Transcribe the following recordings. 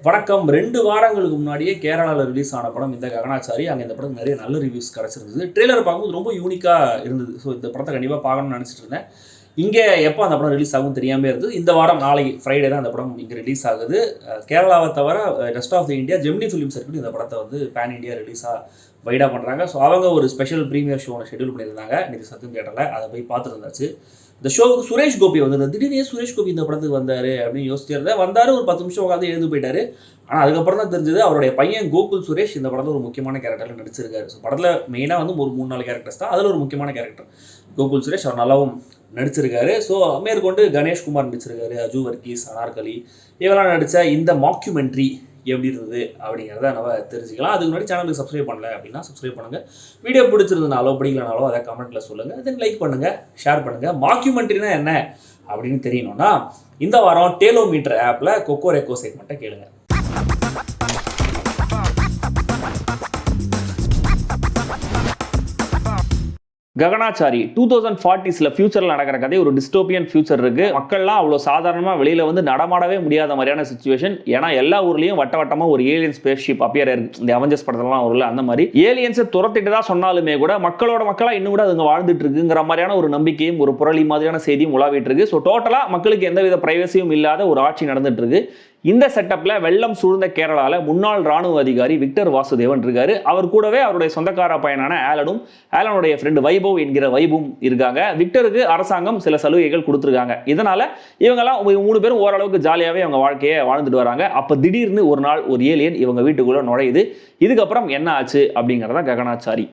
வணக்கம். 2 வாரங்களுக்கு முன்னாடியே கேரளாவில் ரிலீஸ் ஆன படம் இந்த ககனாச்சாரி. அங்கே இந்த படத்துக்கு நிறைய நல்ல ரிவ்யூஸ் கிடச்சிருந்தது. ட்ரெய்லர் பார்க்கும்போது ரொம்ப யூனிக்காக இருந்தது. ஸோ இந்த படத்தை கண்டிப்பாக பார்க்கணும்னு நினச்சிட்டு இருந்தேன். இங்கே எப்போ அந்த படம் ரிலீஸ் ஆகும் தெரியாமல் இருந்தது. இந்த வாரம் நாளை ஃப்ரைடே தான் அந்த படம் இங்கே ரிலீஸ் ஆகுது. கேரளாவை தவிர rest of the India Gemini Film Circle இந்த படத்தை வந்து பேன் இந்தியா ரிலீஸாக வைடாக பண்ணுறாங்க. ஸோ அவங்க ஒரு ஸ்பெஷல் ப்ரீமியர் ஷோ ஒன்று ஷெட்யூல் பண்ணியிருந்தாங்க. இன்றைக்கி சத்தியம் தேட்டரில் அதை போய் பார்த்துட்டு இருந்தாச்சு. இந்த ஷோவுக்கு சுரேஷ் கோபி வந்து திடீர்னு சுரேஷ் கோபி இந்த படத்துக்கு வந்தார் அப்படின்னு யோசிச்சு இருந்தேன். வந்தார், ஒரு 10 நிமிஷம் உட்காந்து எழுந்து போயிட்டார். ஆனால் அதுக்கப்புறம் தான் தெரிஞ்சது அவருடைய பையன் கோகுல் சுரேஷ் இந்த படத்தில் ஒரு முக்கியமான கேரக்டரில் நடிச்சிருக்காரு. ஸோ படத்தில் மெயினாக வந்து ஒரு 3-4 கேரக்டர்ஸ் தான், அதில் ஒரு முக்கியமான கேரக்டர் கோகுல் சுரேஷ். அவர் நல்லாவும் நடிச்சிருக்காரு. ஸோ மேற்கொண்டு கணேஷ்குமார் நடிச்சிருக்காரு, அஜு வர்கீஸ், அனார்கலி இவெல்லாம் நடித்த இந்த மாக்யூமெண்ட்ரி எப்படி இருந்தது அப்படிங்கிறத நம்ம தெரிஞ்சுக்கலாம். அதுக்கு முன்னாடி சேனலுக்கு சப்ஸ்கிரைப் பண்ணல அப்படின்னா சப்ஸ்கிரைப் பண்ணுங்கள். வீடியோ பிடிச்சிருந்தனாலோ பிடிக்கலனாலோ அதை கமெண்ட்டில் சொல்லுங்கள். தென் லைக் பண்ணுங்கள், ஷேர் பண்ணுங்கள். மாக்யூமெண்ட்ரினா என்ன அப்படின்னு தெரியணும்னா இந்த வாரம் டேலோமீட்டர் ஆப்பில் கொக்கோரெக்கோ செக்மெண்ட்டை கேளுங்க. ககனாச்சாரி 2040s ஃபியூச்சரில் நடக்கிற கதை. ஒரு டிஸ்டோபியன் ஃபியூச்சர் இருக்குது. மக்கள்லாம் அவ்வளோ சாதாரணமாக வெளியில் வந்து நடமாடவே முடியாத மாதிரியான சுச்சுவேஷன். ஏன்னா எல்லா ஊர்லேயும் வட்டமாக ஒரு ஏலியன் ஸ்பேஸ் ஷிப் அப்பியர் இருக்குது. இந்த அவெஞ்சர்ஸ் படத்துலலாம் வரும்ல, அந்த மாதிரி ஏலியன்ஸை துரத்திட்டு தான் சொன்னாலுமே கூட மக்களோட மக்களாக இன்னும் கூட அதுங்க வாழ்ந்துட்டு இருக்குங்கிற மாதிரியான ஒரு நம்பிக்கையும் ஒரு புரளி மாதிரியான செய்தியும் உலாவிட்டு இருக்கு. ஸோ டோட்டலாக மக்களுக்கு எந்தவித பிரைவசியும் இல்லாத ஒரு ஆட்சி நடந்துட்டு இருக்கு. இந்த செட்டப்பில் வெள்ளம் சூழ்ந்த கேரளாவில் முன்னாள் ராணுவ அதிகாரி விக்டர் வாசுதேவன் இருக்காரு. அவர் கூடவே அவருடைய சொந்தக்கார பையனான ஆலனுடைய ஃப்ரெண்டு வைபவ் என்கிற வைபவும் இருக்காங்க. விக்டருக்கு அரசாங்கம் சில சலுகைகள் கொடுத்துருக்காங்க. இதனால இவங்கெல்லாம் 3 பேரும் ஓரளவுக்கு ஜாலியாகவே அவங்க வாழ்க்கையை வாழ்ந்துட்டு வராங்க. அப்போ திடீர்னு ஒரு நாள் ஒரு ஏலியன் இவங்க வீட்டுக்குள்ளே நுழையுது. இதுக்கப்புறம் என்ன ஆச்சு அப்படிங்கிறதா ககனாச்சாரி.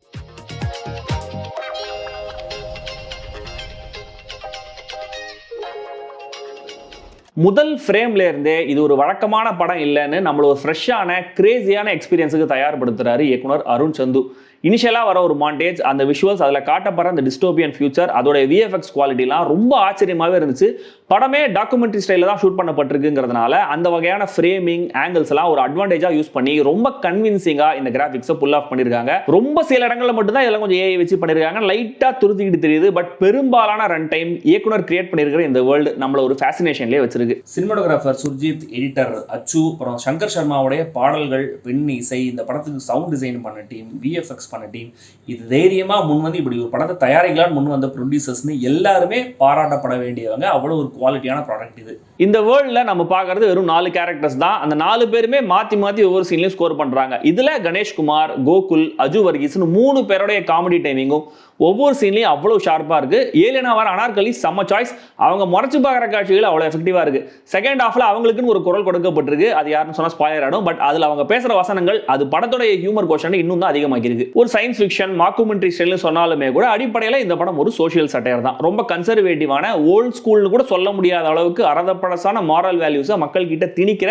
முதல் ஃப்ரேம்ல இருந்தே இது ஒரு வழக்கமான படம் இல்லைன்னு நம்மள ஒரு ஃப்ரெஷ்ஷான கிரேசியான எக்ஸ்பீரியன்ஸுக்கு தயார்படுத்துறாரு இயக்குனர் அருண் சந்து. இனிஷியலாக வர ஒரு மாண்டேஜ், அந்த விஷுவல்ஸ், அதில் காட்டப்படுற அந்த டிஸ்டோபியன் ஃபியூச்சர், அதோட விஎஃப்எக்ஸ் குவாலிட்டிலாம் ரொம்ப ஆச்சரியமாகவே இருந்துச்சு. படமே டாக்குமெண்ட்ரி ஸ்டைலில் தான் ஷூட் பண்ணப்பட்டிருக்குங்கிறதுனால அந்த வகையான ஃப்ரேமிங் ஆங்கிள்ஸ் எல்லாம் ஒரு அட்வான்டேஜாக யூஸ் பண்ணி ரொம்ப கன்வின்சிங்காக இந்த கிராஃபிக்ஸை புல் ஆஃப் பண்ணியிருக்காங்க. ரொம்ப சில இடங்களில் மட்டும்தான் இதெல்லாம் கொஞ்சம் ஏஐ வச்சு பண்ணியிருக்காங்க. லைட்டாக துருத்திக்கிட்டு தெரியுது. பட் பெரும்பாலான ரன் டைம் இயக்குனர் கிரியேட் பண்ணியிருக்கிற இந்த வேர்ல்டு நம்மள ஒரு ஃபேசினேஷன்லேயே வச்சிருக்கு. சினிமாட்டோகிராஃபர் சுர்ஜித், எடிட்டர் அச்சு, அப்புறம் சங்கர் சர்மாவுடைய பாடல்கள், பெண் இசை, இந்த படத்துக்கு சவுண்ட் டிசைன் பண்ண டீம், விஎஃப்எக்ஸ் பண்ண டீம், இது தைரியமா முன் வந்து இப்படி ஒரு படத்தை தயாரிக்கலான்னு முன் வந்த ப்ரொடியூசர்ஸ்னு எல்லாருமே பாராட்டப்பட வேண்டியவங்க. அவ்வளவு ஒரு குவாலிட்டியான ப்ராடக்ட் இது. இந்த வேர்ல்டில் நம்ம பார்க்கறது வெறும் 4 கேரக்டர்ஸ் தான். அந்த 4 பேருமே மாற்றி மாற்றி ஒவ்வொரு சீன்லையும் ஸ்கோர் பண்ணுறாங்க. இதில் கணேஷ்குமார், கோகுல், அஜு வர்கீஸ்னு 3 பேருடைய காமெடி டைமிங்கும் ஒவ்வொரு சீன்லையும் அவ்வளோ ஷார்ப்பாக இருக்குது. ஏலியனா வர அனார்கலி செம்ம சாய்ஸ். அவங்க முறைச்சு பார்க்குற காட்சிகள் அவ்வளோ எஃபெக்டிவாக இருக்குது. செகண்ட் ஹாஃபில் அவங்களுக்குன்னு ஒரு குரல் கொடுக்கப்பட்டிருக்கு. அது யாருன்னு சொன்னால் ஸ்பாயிலர் ஆகிடும். பட் அதில் அவங்க பேசுகிற வசனங்கள் அது படத்துடைய ஹியூமர் கோஷன் இன்னும் தான் அதிகமாகிருக்கு. ஒரு சயின்ஸ் ஃபிக்ஷன் மாக்குமெண்ட்ரி ஸ்டைல்னு சொன்னாலுமே கூட அடிப்படையில் இந்த படம் ஒரு சோஷியல் சட்டையர் தான். ரொம்ப கன்சர்வேட்டிவான ஓல்ட் ஸ்கூல்னு கூட சொல்ல முடியாத அளவுக்கு அரதப்படசான மாரல் வேல்யூஸை மக்கள் கிட்ட திணிக்கிற,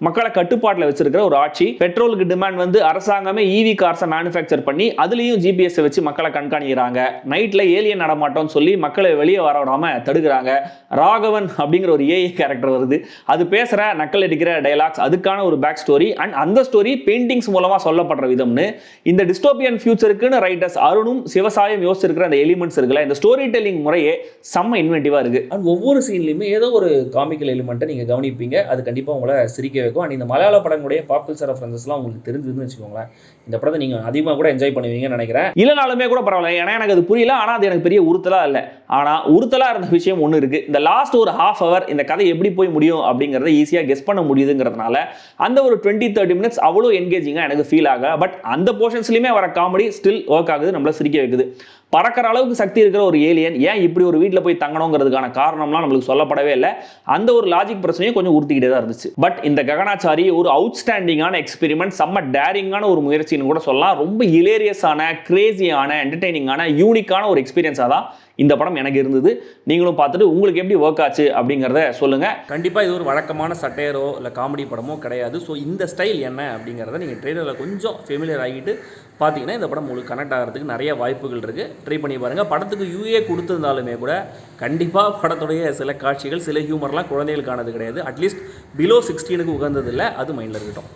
மக்களை கட்டுப்பாட்டில் வச்சிருக்கிற ஒரு ஆட்சி. பெட்ரோலுக்கு டிமாண்ட் வந்து அரசாங்கமே ஈவி கார்ஸை மேனுஃபேக்சர் பண்ணி அதுலேயும் ஜிபிஎஸ் வச்சு மக்களை கண்காணிக்கிறாங்க. நைட்ல ஏலியன் நடமாட்டோம்னு சொல்லி மக்களை வெளியே வர விடாம தடுக்கிறாங்க. ராகவன் அப்படிங்கிற ஒரு ஏஐ கேரக்டர் வருது. அது பேசுற நக்கல் அடிக்கிற டயலாக்ஸ், அதுக்கான ஒரு பேக் ஸ்டோரி அண்ட் அந்த ஸ்டோரி பெயிண்டிங்ஸ் மூலமா சொல்லப்படுற விதம்னு இந்த டிஸ்டோபியன் ஃபியூச்சருக்குன்னு ரைட்டர்ஸ் அருணும் சிவசாயம் யோசிச்சிருக்கிற அந்த எலிமெண்ட்ஸ் இருக்குல்ல, இந்த ஸ்டோரி டெல்லிங் முறையே செம்ம இன்வென்டிவா இருக்கு. அண்ட் ஒவ்வொரு சீன்லையுமே ஏதோ ஒரு காமிக்கல் எலிமெண்ட்டை நீங்க கவனிப்பீங்க. அது கண்டிப்பா உங்களை சிரிக்க வைக்கும். அண்ட் இந்த மலையாள படங்களுடைய பாப் கல்ச்சர் ரெஃபரன்சஸ்லாம் உங்களுக்கு தெரிஞ்சதுன்னு வச்சுக்கோங்களேன், இந்த படத்தை நீங்க அதிகமாக கூட என்ஜாய் பண்ணுவீங்கன்னு நினைக்கிறேன். இல்லைனாலுமே கூட பரவாயில்ல, ஏன்னா எனக்கு அது புரியல. ஆனால் அது எனக்கு பெரிய உறுத்தலா இல்லை. ஆனால் உறுத்தலா இருந்த விஷயம் ஒன்று இருக்கு. இந்த லாஸ்ட் ஒரு ½ ஹவர் இந்த கதை எப்படி போய் முடியும் அப்படிங்கிறத ஈஸியாக கெஸ் பண்ண முடியுதுங்கிறதுனால அந்த ஒரு 20-30 மினிட்ஸ் அவ்வளோ என்கேஜிங்காக எனக்கு ஃபீல் ஆக. பட் அந்த போர்ஷன்ஸ்லையுமே வர காமெடி ஸ்டில் ஒர்க் ஆகுது, நம்மள சிரிக்க வைக்குது. பறக்கிற அளவுக்கு சக்தி இருக்கிற ஒரு ஏலியன் ஏன் இப்படி ஒரு வீட்டில் போய் தங்கணுங்கிறதுக்கான காரணம்லாம் நம்மளுக்கு சொல்லப்படவே இல்லை. அந்த ஒரு லாஜிக் பிரச்சனையும் கொஞ்சம் உறுத்திக்கிட்டே தான் இருந்துச்சு. பட் இந்த ககனாச்சாரி ஒரு அவுட்ஸ்டாண்டிங்கான எக்ஸ்பெரிமெண்ட், செம்ம டேரிங்கான ஒரு முயற்சின்னு கூட சொல்லலாம். ரொம்ப ஹிலேரியஸான, கிரேசியான, என்டர்டெய்னிங்கான, யூனிக்கான ஒரு எக்ஸ்பீரியன்ஸாக தான் இந்த படம் எனக்கு இருந்தது. நீங்களும் பார்த்துட்டு உங்களுக்கு எப்படி ஒர்க் ஆச்சு அப்படிங்கிறத சொல்லுங்கள். கண்டிப்பாக இது ஒரு வழக்கமான சட்டையரோ இல்லை காமெடி படமோ கிடையாது. ஸோ இந்த ஸ்டைல் என்ன அப்படிங்கிறத நீங்கள் ட்ரெய்லரில் கொஞ்சம் ஃபெமிலியர் ஆகிட்டு பார்த்தீங்கன்னா இந்த படம் உங்களுக்கு கனெக்ட் ஆகிறதுக்கு நிறைய வாய்ப்புகள் இருக்குது. ட்ரை பண்ணி பாருங்கள். படத்துக்கு யூஏ கொடுத்துருந்தாலுமே கூட கண்டிப்பாக படத்துடைய சில காட்சிகள், சில ஹியூமர்லாம் குழந்தைகளுக்கானது கிடையாது. அட்லீஸ்ட் பிலோ 16க்கு உகந்ததில்லை. அது மைண்டில் இருக்கட்டும்.